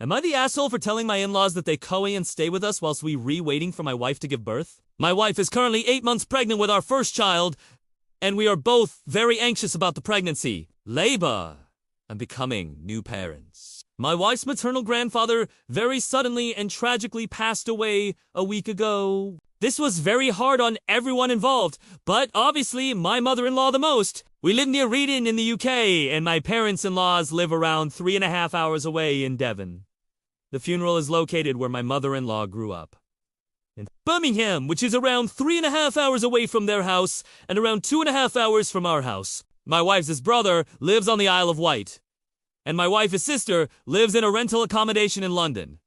Am I the asshole for telling my in-laws that they co-stay and stay with us whilst we waiting for my wife to give birth? My wife is currently 8 months pregnant with our first child, and we are both very anxious about the pregnancy, labor, and becoming new parents. My wife's maternal grandfather very suddenly and tragically passed away a week ago. This was very hard on everyone involved, but obviously my mother-in-law the most. We live near Reading in the UK, and my parents-in-laws live around 3.5 hours away in Devon. The funeral is located where my mother-in-law grew up, in Birmingham, which is around 3.5 hours away from their house and around 2.5 hours from our house. My wife's brother lives on the Isle of Wight, and my wife's sister lives in a rental accommodation in London.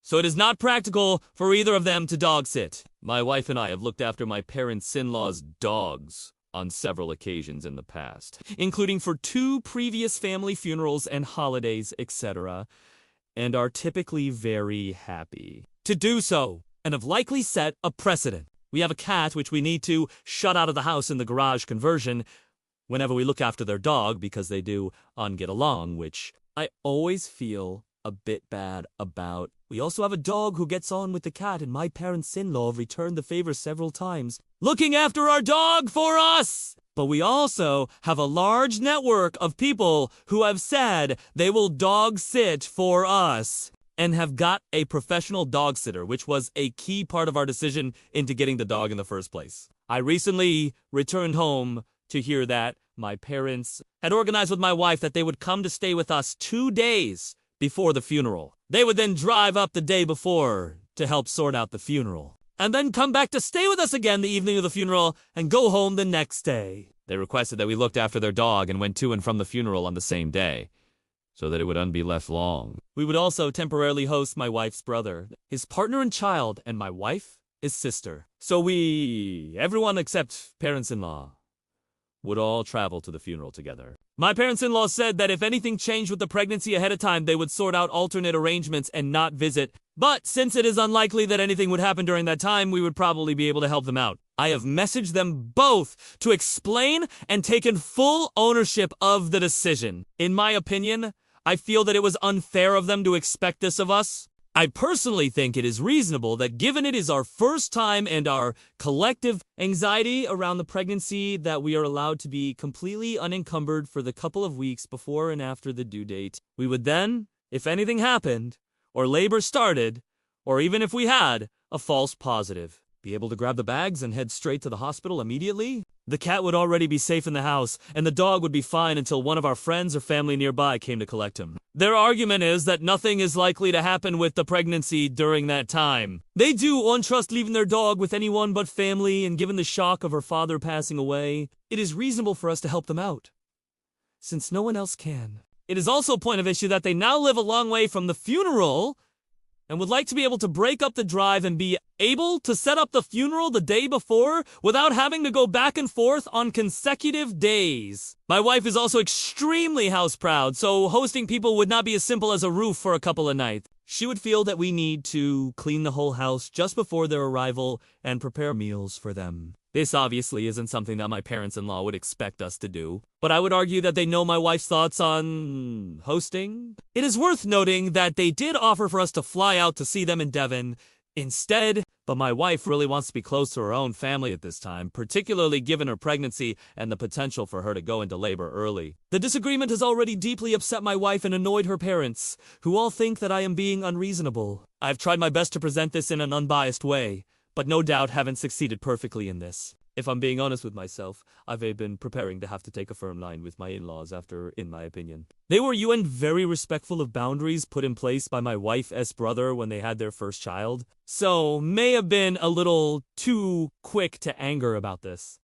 So it is not practical for either of them to dog sit. My wife and I have looked after my parents-in-law's dogs on several occasions in the past, including for 2 previous family funerals and holidays, etc., and are typically very happy to do so, and have likely set a precedent. We have a cat which we need to shut out of the house in the garage conversion whenever we look after their dog because they do get along, which I always feel a bit bad about. We also have a dog who gets on with the cat, and my parents-in-law have returned the favor several times, looking after our dog for us. But we also have a large network of people who have said they will dog sit for us and have got a professional dog sitter, which was a key part of our decision into getting the dog in the first place. I recently returned home to hear that my parents had organized with my wife that they would come to stay with us 2 days before the funeral. They would then drive up the day before to help sort out the funeral, and then come back to stay with us again the evening of the funeral and go home the next day. They requested that we looked after their dog and went to and from the funeral on the same day, so that it would be left long. We would also temporarily host my wife's brother, his partner and child, and my wife, his sister. So everyone except parents-in-law, would all travel to the funeral together. My parents-in-law said that if anything changed with the pregnancy ahead of time, they would sort out alternate arrangements and not visit. But since it is unlikely that anything would happen during that time, we would probably be able to help them out. I have messaged them both to explain and taken full ownership of the decision. In my opinion, I feel that it was unfair of them to expect this of us. I personally think it is reasonable that given it is our first time and our collective anxiety around the pregnancy, that we are allowed to be completely unencumbered for the couple of weeks before and after the due date. We would then, if anything happened, or labor started, or even if we had a false positive, be able to grab the bags and head straight to the hospital immediately. The cat would already be safe in the house, and the dog would be fine until one of our friends or family nearby came to collect him. Their argument is that nothing is likely to happen with the pregnancy during that time. They do untrust leaving their dog with anyone but family, and given the shock of her father passing away, it is reasonable for us to help them out, since no one else can. It is also a point of issue that they now live a long way from the funeral, and would like to be able to break up the drive and be able to set up the funeral the day before without having to go back and forth on consecutive days. My wife is also extremely house proud, so hosting people would not be as simple as a roof for a couple of nights. She would feel that we need to clean the whole house just before their arrival and prepare meals for them. This obviously isn't something that my parents-in-law would expect us to do, but I would argue that they know my wife's thoughts on hosting. It is worth noting that they did offer for us to fly out to see them in Devon instead, but my wife really wants to be close to her own family at this time, particularly given her pregnancy and the potential for her to go into labor early. The disagreement has already deeply upset my wife and annoyed her parents, who all think that I am being unreasonable. I've tried my best to present this in an unbiased way, but no doubt haven't succeeded perfectly in this. If I'm being honest with myself, I've been preparing to have to take a firm line with my in-laws after, in my opinion. They were very respectful of boundaries put in place by my wife's brother when they had their first child, so may have been a little too quick to anger about this.